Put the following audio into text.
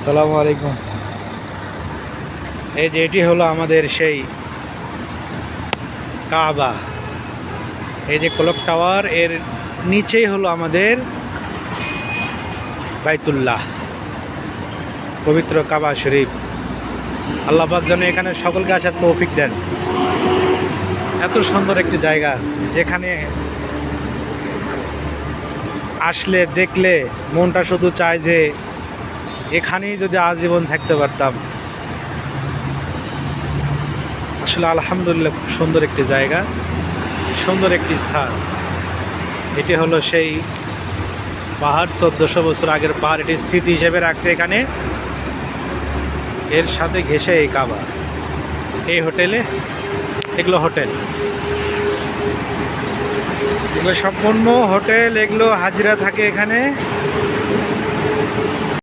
আসসালামু আলাইকুম। এই যে এটি হলো আমাদের সেই কাবা। এই যে ক্লক টাওয়ার, এর নিচেই হলো আমাদের বাইতুল্লাহ, পবিত্র কাবা শরীফ। আল্লাহ পাক যেন এখানে সকলকে আসার তৌফিক দেন। এত সুন্দর একটি জায়গা, যেখানে আসলে দেখলে মনটা শুধু চায় যে এখানেই যদি আজীবন থাকতে পারতাম। আসলে আলহামদুলিল্লাহ, খুব সুন্দর একটি জায়গা, সুন্দর একটি স্থান। এটি হলো সেই পাহাড়, 1400 বছর আগের পাহাড়। এটি স্মৃতি হিসেবে রাখছে এখানে। এর সাথে ঘেঁষে এই কাবা। এই হোটেলে, এগুলো হোটেল, এগুলো সম্পূর্ণ হোটেল, এগুলো হাজিরা থাকে এখানে।